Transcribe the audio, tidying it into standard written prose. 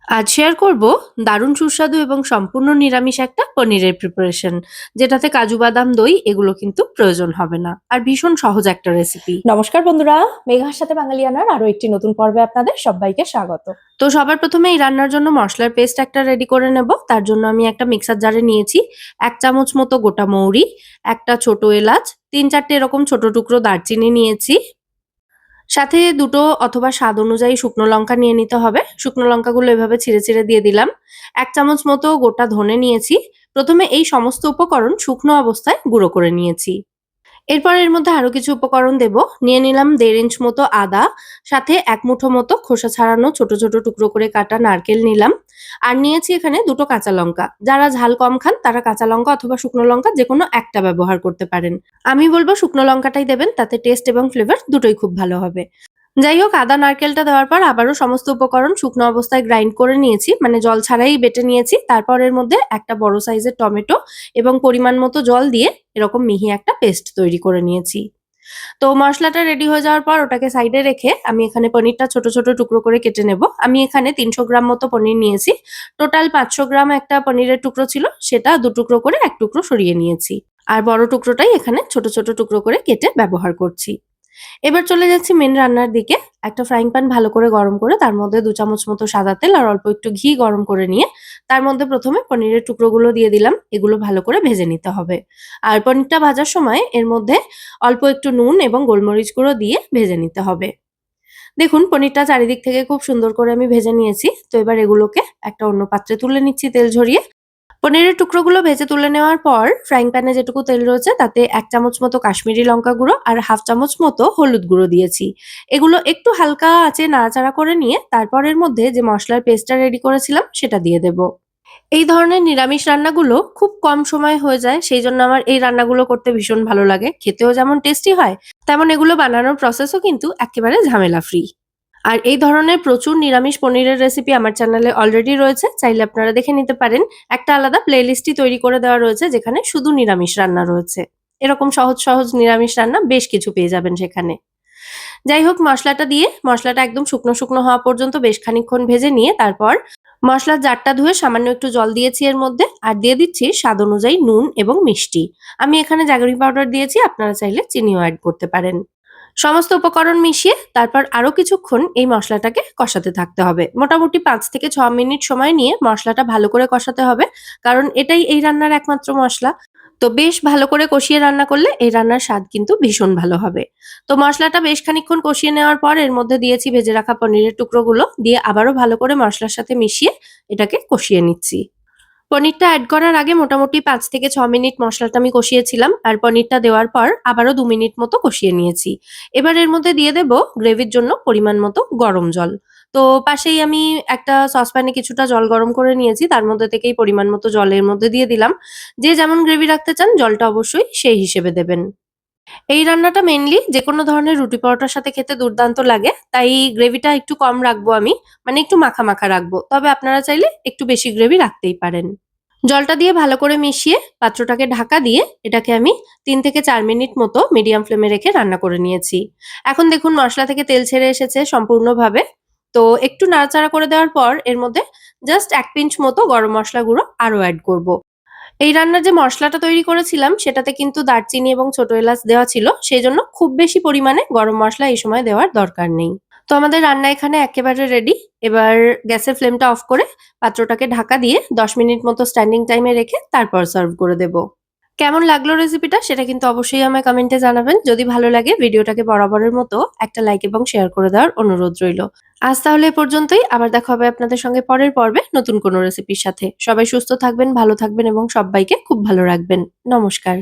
আজ শেয়ার করব দারুণ সুস্বাদু এবং সম্পূর্ণ নিরামিষ একটা পনিরের প্রিপারেশন, যেটাতে কাজু বাদাম দই এগুলো কিন্তু প্রয়োজন হবে না, আর ভীষণ সহজ একটা রেসিপি। নমস্কার বন্ধুরা, মেঘার সাথে বাঙালিয়ানার আরো একটি নতুন পর্বে আপনাদের সবাইকে স্বাগত। তো সবার প্রথমে এই রান্নার জন্য মশলার পেস্ট একটা রেডি করে নেব। তার জন্য আমি একটা মিক্সার জারে নিয়েছি 1 চামচ মতো গোটা মৌরি, একটা ছোট এলাচ, 3-4টে এরকম ছোট টুকরো দারচিনি নিয়েছি, সাথে দুটো অথবা স্বাদ অনুযায়ী শুকনো লঙ্কা নিয়ে নিতে হবে। শুকনো লঙ্কাগুলো এভাবে ছিঁড়ে ছিঁড়ে দিয়ে দিলাম। 1 চামচ মতো গোটা ধনে নিয়েছি। প্রথমে এই সমস্ত উপকরণ শুকনো অবস্থায় গুঁড়ো করে নিয়েছি। এরপর এর মধ্যে আরো কিছু উপকরণ দেব। নিয়ে নিলাম 1.5 ইঞ্চ মতো আদা, সাথে 1 মুঠো মতো খোসা ছাড়ানো ছোট ছোট টুকরো করে কাটা নারকেল নিলাম। আর নিয়েছি এখানে দুটো কাঁচা লঙ্কা। যারা ঝাল কম খান তারা কাঁচা লঙ্কা অথবা শুকনো লঙ্কা যেকোনো একটা ব্যবহার করতে পারেন। আমি বলবো শুকনো লঙ্কাটাই দেবেন, তাতে টেস্ট এবং ফ্লেভার দুটোই খুব ভালো হবে। যাই হোক, আদা নারকেলটা দেওয়ার পর আবারও সমস্ত উপকরণ শুকনো অবস্থায় গ্রাইন্ড করে নিয়েছি, মানে জল ছাড়াই বেটে নিয়েছি। তারপর এর মধ্যে একটা বড় সাইজের টমেটো এবং পরিমাণ মতো জল দিয়ে এরকম মিহি একটা পেস্ট তৈরি করে নিয়েছি। তো মশলাটা রেডি হয়ে যাওয়ার পর ওটাকে সাইডে রেখে আমি এখানে পনিরটা ছোট ছোট টুকরো করে কেটে নেব। আমি এখানে 300 গ্রাম মতো পনির নিয়েছি। টোটাল 500 গ্রাম একটা পনিরের টুকরো ছিল, সেটা 2 টুকরো করে 1 টুকরো সরিয়ে নিয়েছি। আর বড় টুকরোটাই এখানে ছোট ছোট টুকরো করে কেটে ব্যবহার করছি। এবার চলে যাচ্ছি মেন রান্নার দিকে। একটা ফ্রাইং প্যান ভালো করে গরম করে তার মধ্যে 2 চামচ মতো সাদা তেল আর অল্প একটু ঘি গরম করে নিয়ে তার মধ্যে প্রথমে পনিরের টুকরোগুলো দিয়ে দিলাম। এগুলো ভালো করে ভেজে নিতে হবে। আর পনিরটা ভাজার সময় এর মধ্যে অল্প একটু নুন এবং গোলমরিচ গুঁড়ো দিয়ে ভেজে নিতে হবে। দেখুন, পনিরটা চারিদিক থেকে খুব সুন্দর করে আমি ভেজে নিয়েছি। তো এবার এগুলোকে একটা অন্য পাত্রে তুলে নিচ্ছি তেল ঝরিয়ে। পনিরের টুকরোগুলো ভেজে তুলে নেওয়ার পর ফ্রাইং প্যানে যেটুকু তেল রয়েছে তাতে 1 চামচ মতো কাশ্মীরি লঙ্কা গুঁড়ো আর 1/2 চামচ মতো হলুদ গুঁড়ো দিয়েছি। এগুলো একটু হালকা আঁচে নাড়াচাড়া করে নিয়ে তারপর এর মধ্যে যে মশলার পেস্টটা রেডি করেছিলাম সেটা দিয়ে দেব। এই ধরনের নিরামিষ রান্নাগুলো খুব কম সময়ে হয়ে যায়, সেই জন্য আমার এই রান্নাগুলো করতে ভীষণ ভালো লাগে। খেতেও যেমন টেস্টি হয়, তেমন এগুলো বানানোর প্রসেসও কিন্তু একেবারে ঝামেলা ফ্রি। আর এই ধরনের প্রচুর নিরামিষ পনিরের রেসিপি আমার চ্যানেলে অলরেডি রয়েছে, চাইলে আপনারা দেখে নিতে পারেন। একটা আলাদা প্লেলিস্টই তৈরি করে দেওয়া রয়েছে যেখানে শুধু নিরামিষ রান্না রয়েছে। এরকম সহজ সহজ নিরামিষ রান্না বেশ কিছু পেয়ে যাবেন সেখানে। যাই হোক, মশলাটা দিয়ে মশলাটা একদম শুকনো শুকনো হওয়া পর্যন্ত বেশ খানিকক্ষণ ভেজে নিয়ে তারপর মশলার জারটা ধুয়ে সামান্য একটু জল দিয়েছি এর মধ্যে, আর দিয়ে দিচ্ছি স্বাদ অনুযায়ী নুন এবং মিষ্টি। আমি এখানে জাগরি পাউডার দিয়েছি, আপনারা চাইলে চিনিও অ্যাড করতে পারেন। সমস্ত উপকরণ মিশিয়ে তারপর আরো কিছুক্ষণ এই মশলাটাকে কষাতে থাকতে হবে। মোটামুটি 5 থেকে 6 মিনিট সময় নিয়ে মশলাটা ভালো করে কষাতে হবে, কারণ এটাই এই রান্নার একমাত্র মশলা। তো বেশ ভালো করে কষিয়ে রান্না করলে এই রান্নার স্বাদ কিন্তু ভীষণ ভালো হবে। তো মশলাটা বেশ খানিকক্ষণ কষিয়ে নেওয়ার পর এর মধ্যে দিয়েছি ভেজে রাখা পনিরের টুকরোগুলো, দিয়ে আবারও ভালো করে মশলার সাথে মিশিয়ে এটাকে কষিয়ে নিচ্ছি। পনিরটা এড করার আগে মোটামুটি 5 থেকে 6 মিনিট মশলাটা আমি কষিয়েছিলাম, আর পনিরটা দেওয়ার পর আবারও 2 মিনিট মতো কষিয়ে নিয়েছি। এবার এর মধ্যে দিয়ে দেব গ্রেভির জন্য পরিমাণ মতো গরম জল। তো পাশেই আমি একটা সসপ্যানে কিছুটা জল গরম করে নিয়েছি, তার মধ্যে থেকেই পরিমাণ মতো জল এর মধ্যে দিয়ে দিলাম। যে যেমন গ্রেভি রাখতে চান জলটা অবশ্যই সেই হিসেবে দেবেন। এই রান্নাটা মেইনলি যেকোনো ধরনের রুটি পরোটার সাথে খেতে দুর্দান্ত লাগে। তাই গ্রেভিটা একটু কম রাখবো আমি, মানে একটু মাখা মাখা রাখবো। তবে আপনারা চাইলে একটু বেশি গ্রেভি রাখতেই পারেন। জলটা দিয়ে ভালো করে মিশিয়ে পাত্রটাকে ঢাকা দিয়ে এটাকে আমি 3 থেকে 4 মিনিট মতো মিডিয়াম ফ্লেমে রেখে রান্না করে নিয়েছি। এখন দেখুন মশলা থেকে তেল ছেড়ে এসেছে সম্পূর্ণভাবে। তো একটু নাড়াচাড়া করে দেওয়ার পর এর মধ্যে জাস্ট 1 পিঞ্চ মতো গরম মসলা গুঁড়ো আরো অ্যাড করব। এই রান্নার যে মসলাটা তৈরি করেছিলাম সেটাতে কিন্তু দারচিনি এবং ছোট এলাচ দেওয়া ছিল, সেজন্য খুব বেশি পরিমাণে গরম মসলা এই সময় দেওয়ার দরকার নেই। তো আমাদের রান্না এখানে একেবারে রেডি। এবার গ্যাসের ফ্লেমটা অফ করে পাত্রটাকে ঢাকা দিয়ে 10 মিনিট মতো স্ট্যান্ডিং টাইমে রেখে তারপর সার্ভ করে দেব। কেমন লাগলো রেসিপিটা সেটা কিন্তু অবশ্যই আমায় কমেন্টে জানাবেন। যদি ভালো লাগে ভিডিওটাকে বরাবরের মতো একটা লাইক এবং শেয়ার করে দেওয়ার অনুরোধ রইল। আজ তাহলে এ পর্যন্তই। আবার দেখা হবে আপনাদের সঙ্গে পরের পর্বে নতুন কোনো রেসিপির সাথে। সবাই সুস্থ থাকবেন, ভালো থাকবেন এবং সব্বাইকে খুব ভালো রাখবেন। নমস্কার।